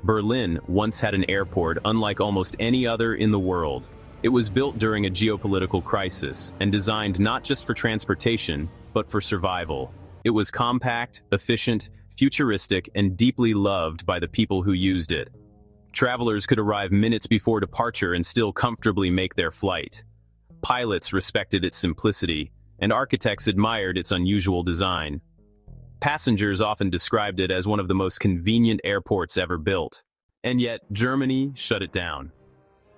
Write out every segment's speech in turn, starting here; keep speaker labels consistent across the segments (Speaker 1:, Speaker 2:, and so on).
Speaker 1: Berlin once had an airport unlike almost any other in the world. It was built during a geopolitical crisis and designed not just for transportation, but for survival. It was compact, efficient, futuristic, and deeply loved by the people who used it. Travelers could arrive minutes before departure and still comfortably make their flight. Pilots respected its simplicity, and architects admired its unusual design. Passengers often described it as one of the most convenient airports ever built. And yet, Germany shut it down.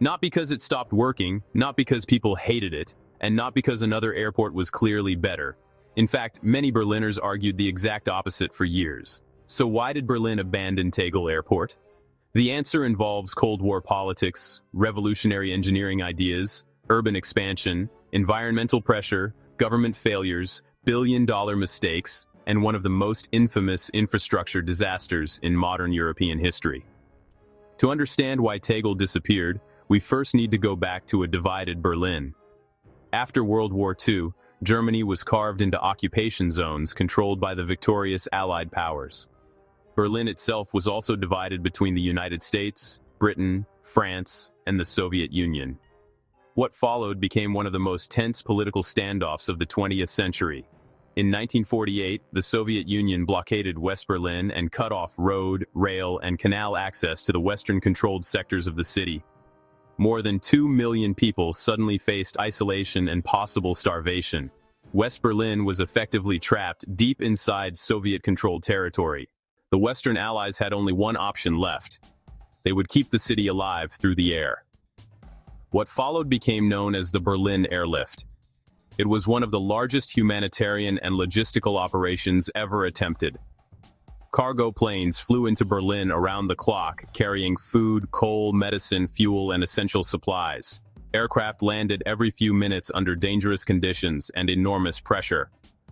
Speaker 1: Not because it stopped working, not because people hated it, and not because another airport was clearly better. In fact, many Berliners argued the exact opposite for years. So why did Berlin abandon Tegel Airport? The answer involves Cold War politics, revolutionary engineering ideas, urban expansion, environmental pressure, government failures, billion-dollar mistakes, and one of the most infamous infrastructure disasters in modern European history. To understand why Tegel disappeared, we first need to go back to a divided Berlin. After World War II, Germany was carved into occupation zones controlled by the victorious Allied powers. Berlin itself was also divided between the United States, Britain, France, and the Soviet Union. What followed became one of the most tense political standoffs of the 20th century. In 1948, the Soviet Union blockaded West Berlin and cut off road, rail, and canal access to the western-controlled sectors of the city. More than 2 million people suddenly faced isolation and possible starvation. West Berlin was effectively trapped deep inside Soviet-controlled territory. The Western Allies had only one option left. They would keep the city alive through the air. What followed became known as the Berlin Airlift. It was one of the largest humanitarian and logistical operations ever attempted. Cargo planes flew into Berlin around the clock, carrying food, coal, medicine, fuel, and essential supplies. Aircraft landed every few minutes under dangerous conditions and enormous pressure.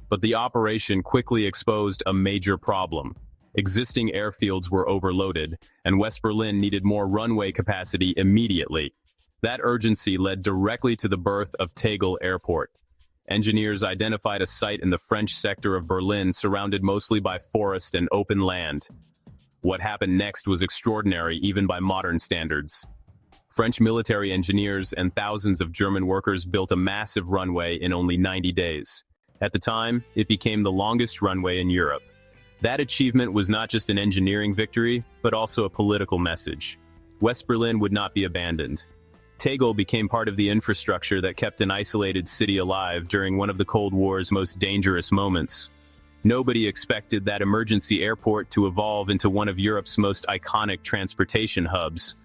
Speaker 1: But the operation quickly exposed a major problem. Existing airfields were overloaded, and West Berlin needed more runway capacity immediately. That urgency led directly to the birth of Tegel Airport. Engineers identified a site in the French sector of Berlin surrounded mostly by forest and open land. What happened next was extraordinary even by modern standards. French military engineers and thousands of German workers built a massive runway in only 90 days. At the time, it became the longest runway in Europe. That achievement was not just an engineering victory, but also a political message. West Berlin would not be abandoned. Tegel became part of the infrastructure that kept an isolated city alive during one of the Cold War's most dangerous moments. Nobody expected that emergency airport to evolve into one of Europe's most iconic transportation hubs.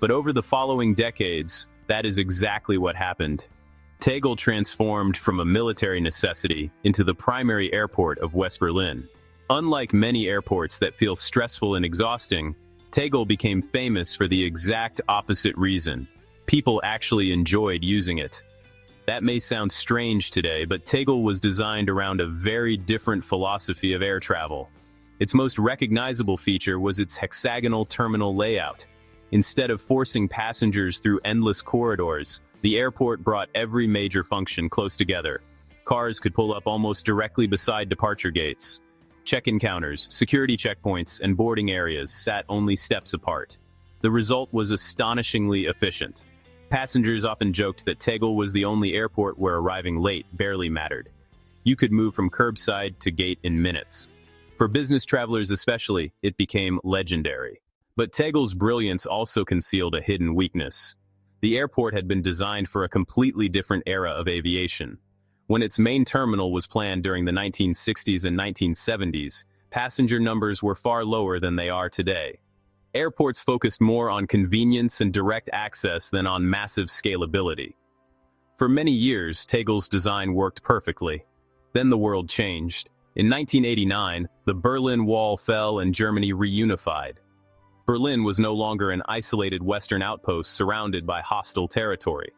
Speaker 1: But over the following decades, that is exactly what happened. Tegel transformed from a military necessity into the primary airport of West Berlin. Unlike many airports that feel stressful and exhausting, Tegel became famous for the exact opposite reason. People actually enjoyed using it. That may sound strange today, but Tegel was designed around a very different philosophy of air travel. Its most recognizable feature was its hexagonal terminal layout. Instead of forcing passengers through endless corridors, the airport brought every major function close together. Cars could pull up almost directly beside departure gates. Check-in counters, security checkpoints, and boarding areas sat only steps apart. The result was astonishingly efficient. Passengers often joked that Tegel was the only airport where arriving late barely mattered. You could move from curbside to gate in minutes. For business travelers especially, it became legendary. But Tegel's brilliance also concealed a hidden weakness. The airport had been designed for a completely different era of aviation. When its main terminal was planned during the 1960s and 1970s, passenger numbers were far lower than they are today. Airports focused more on convenience and direct access than on massive scalability. For many years, Tegel's design worked perfectly. Then the world changed. In 1989, the Berlin Wall fell and Germany reunified. Berlin was no longer an isolated Western outpost surrounded by hostile territory.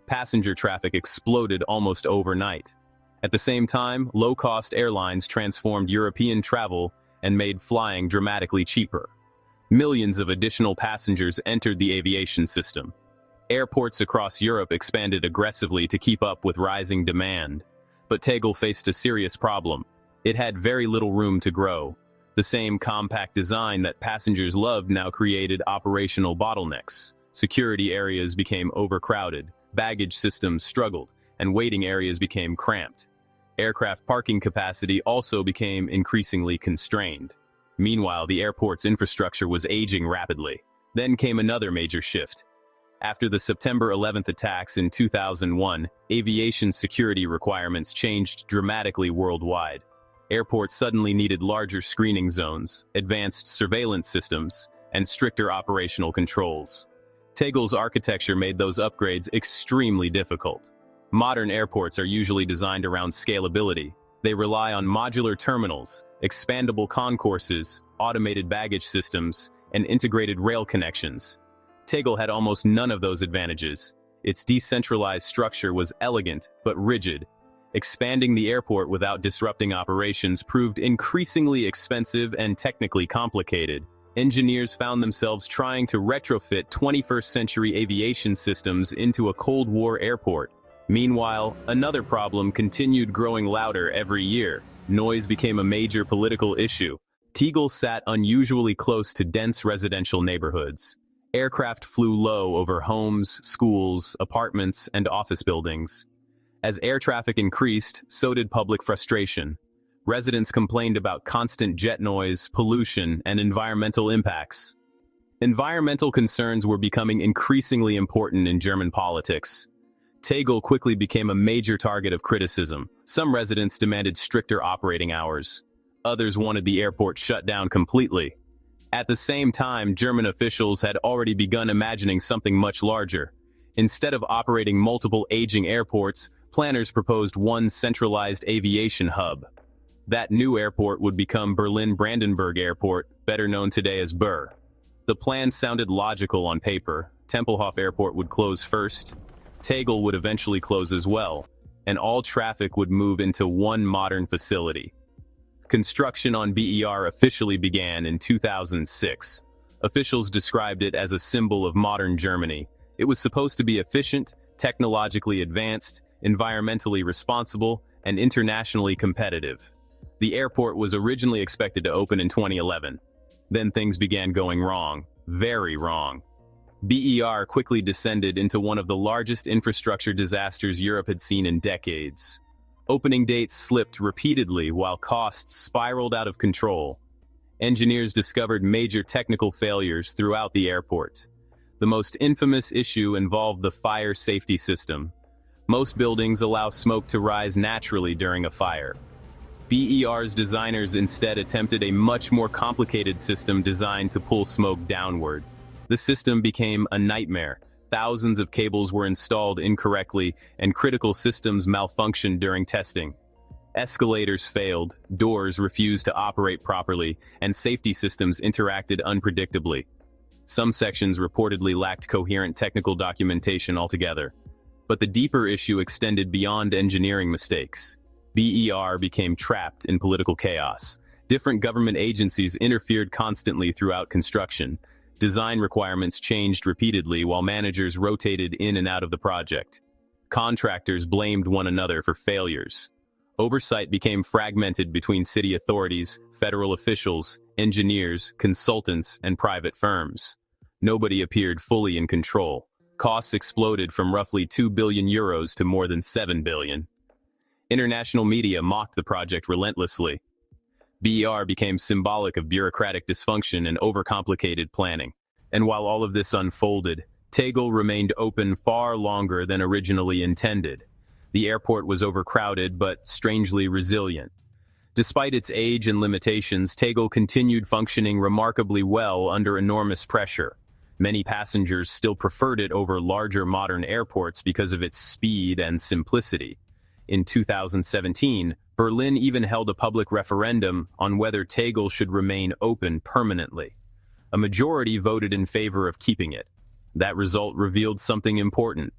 Speaker 1: Passenger traffic exploded almost overnight. At the same time, low-cost airlines transformed European travel and made flying dramatically cheaper. Millions of additional passengers entered the aviation system. Airports across Europe expanded aggressively to keep up with rising demand. But Tegel faced a serious problem. It had very little room to grow. The same compact design that passengers loved now created operational bottlenecks. Security areas became overcrowded, baggage systems struggled, and waiting areas became cramped. Aircraft parking capacity also became increasingly constrained. Meanwhile, the airport's infrastructure was aging rapidly. Then came another major shift. After the September 11th attacks in 2001, aviation security requirements changed dramatically worldwide. Airports suddenly needed larger screening zones, advanced surveillance systems, and stricter operational controls. Tegel's architecture made those upgrades extremely difficult. Modern airports are usually designed around scalability. They rely on modular terminals, expandable concourses, automated baggage systems, and integrated rail connections. Tegel had almost none of those advantages. Its decentralized structure was elegant but rigid. Expanding the airport without disrupting operations proved increasingly expensive and technically complicated. Engineers found themselves trying to retrofit 21st-century aviation systems into a Cold War airport. Meanwhile, another problem continued growing louder every year. Noise became a major political issue. Tegel sat unusually close to dense residential neighborhoods. Aircraft flew low over homes, schools, apartments, and office buildings. As air traffic increased, so did public frustration. Residents complained about constant jet noise, pollution, and environmental impacts. Environmental concerns were becoming increasingly important in German politics. Tegel quickly became a major target of criticism. Some residents demanded stricter operating hours. Others wanted the airport shut down completely. At the same time, German officials had already begun imagining something much larger. Instead of operating multiple aging airports, planners proposed one centralized aviation hub. That new airport would become Berlin Brandenburg Airport, better known today as BER. The plan sounded logical on paper. Tempelhof Airport would close first. Tegel would eventually close as well, and all traffic would move into one modern facility. Construction on BER officially began in 2006. Officials described it as a symbol of modern Germany. It was supposed to be efficient, technologically advanced, environmentally responsible, and internationally competitive. The airport was originally expected to open in 2011. Then things began going wrong, very wrong. BER quickly descended into one of the largest infrastructure disasters Europe had seen in decades. Opening dates slipped repeatedly while costs spiraled out of control. Engineers discovered major technical failures throughout the airport. The most infamous issue involved the fire safety system. Most buildings allow smoke to rise naturally during a fire. BER's designers instead attempted a much more complicated system designed to pull smoke downward. The system became a nightmare. Thousands of cables were installed incorrectly, and critical systems malfunctioned during testing. Escalators failed, doors refused to operate properly, and safety systems interacted unpredictably. Some sections reportedly lacked coherent technical documentation altogether. But the deeper issue extended beyond engineering mistakes. BER became trapped in political chaos. Different government agencies interfered constantly throughout construction. Design requirements changed repeatedly while managers rotated in and out of the project. Contractors blamed one another for failures. Oversight became fragmented between city authorities, federal officials, engineers, consultants, and private firms. Nobody appeared fully in control. Costs exploded from roughly 2 billion euros to more than 7 billion. International media mocked the project relentlessly. BER became symbolic of bureaucratic dysfunction and overcomplicated planning. And while all of this unfolded, Tegel remained open far longer than originally intended. The airport was overcrowded but strangely resilient. Despite its age and limitations, Tegel continued functioning remarkably well under enormous pressure. Many passengers still preferred it over larger modern airports because of its speed and simplicity. In 2017, Berlin even held a public referendum on whether Tegel should remain open permanently. A majority voted in favor of keeping it. That result revealed something important.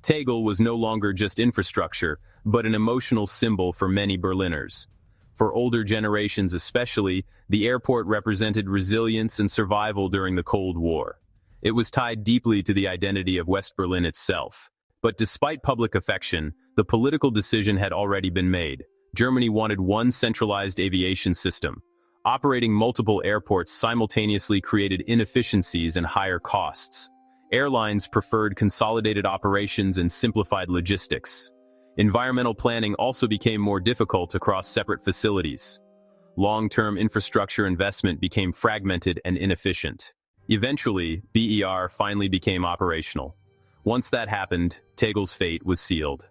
Speaker 1: Tegel was no longer just infrastructure, but an emotional symbol for many Berliners. For older generations especially, the airport represented resilience and survival during the Cold War. It was tied deeply to the identity of West Berlin itself. But despite public affection, the political decision had already been made. Germany wanted one centralized aviation system. Operating multiple airports simultaneously created inefficiencies and higher costs. Airlines preferred consolidated operations and simplified logistics. Environmental planning also became more difficult across separate facilities. Long-term infrastructure investment became fragmented and inefficient. Eventually, BER finally became operational. Once that happened, Tegel's fate was sealed.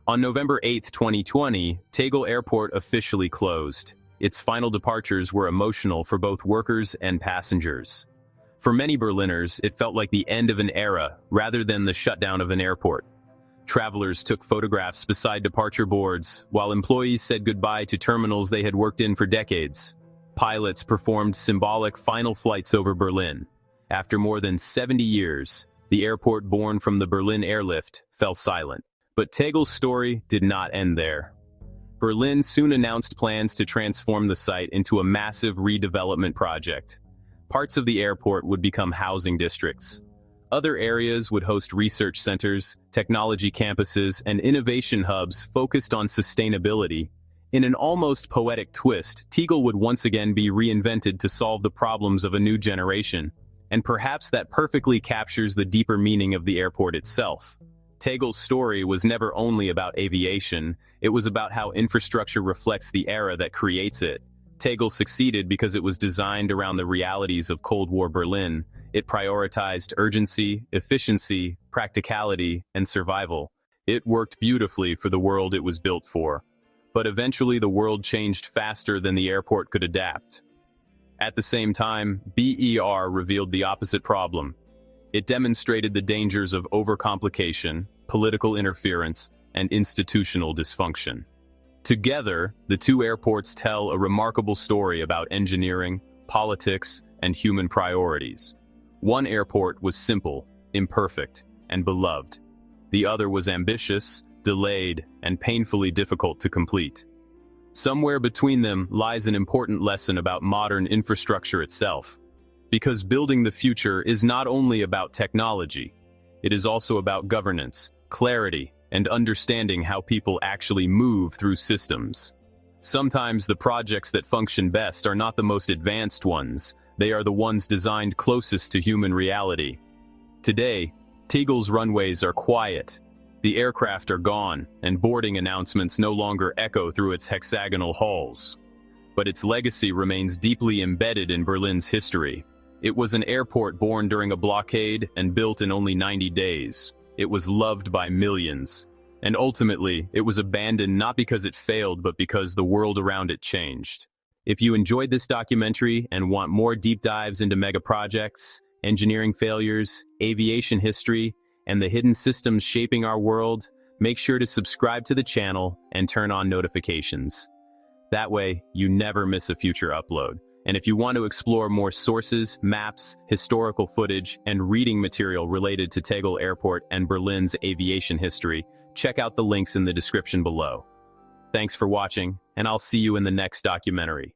Speaker 1: On November 8, 2020, Tegel Airport officially closed. Its final departures were emotional for both workers and passengers. For many Berliners, it felt like the end of an era rather than the shutdown of an airport. Travelers took photographs beside departure boards, while employees said goodbye to terminals they had worked in for decades. Pilots performed symbolic final flights over Berlin. After more than 70 years, the airport born from the Berlin Airlift fell silent. But Tegel's story did not end there. Berlin soon announced plans to transform the site into a massive redevelopment project. Parts of the airport would become housing districts. Other areas would host research centers, technology campuses, and innovation hubs focused on sustainability. In an almost poetic twist, Tegel would once again be reinvented to solve the problems of a new generation. And perhaps that perfectly captures the deeper meaning of the airport itself. Tegel's story was never only about aviation, it was about how infrastructure reflects the era that creates it. Tegel succeeded because it was designed around the realities of Cold War Berlin. It prioritized urgency, efficiency, practicality, and survival. It worked beautifully for the world it was built for. But eventually the world changed faster than the airport could adapt. At the same time, BER revealed the opposite problem. It demonstrated the dangers of overcomplication, political interference, and institutional dysfunction. Together, the two airports tell a remarkable story about engineering, politics, and human priorities. One airport was simple, imperfect, and beloved. The other was ambitious, delayed, and painfully difficult to complete. Somewhere between them lies an important lesson about modern infrastructure itself. Because building the future is not only about technology, it is also about governance, clarity, and understanding how people actually move through systems. Sometimes the projects that function best are not the most advanced ones, they are the ones designed closest to human reality. Today, Tegel's runways are quiet. The aircraft are gone, and boarding announcements no longer echo through its hexagonal halls. But its legacy remains deeply embedded in Berlin's history. It was an airport born during a blockade and built in only 90 days. It was loved by millions. And ultimately, it was abandoned not because it failed, but because the world around it changed. If you enjoyed this documentary and want more deep dives into mega projects, engineering failures, aviation history, and the hidden systems shaping our world, make sure to subscribe to the channel and turn on notifications. That way, you never miss a future upload. And if you want to explore more sources, maps, historical footage, and reading material related to Tegel Airport and Berlin's aviation history, check out the links in the description below. Thanks for watching, and I'll see you in the next documentary.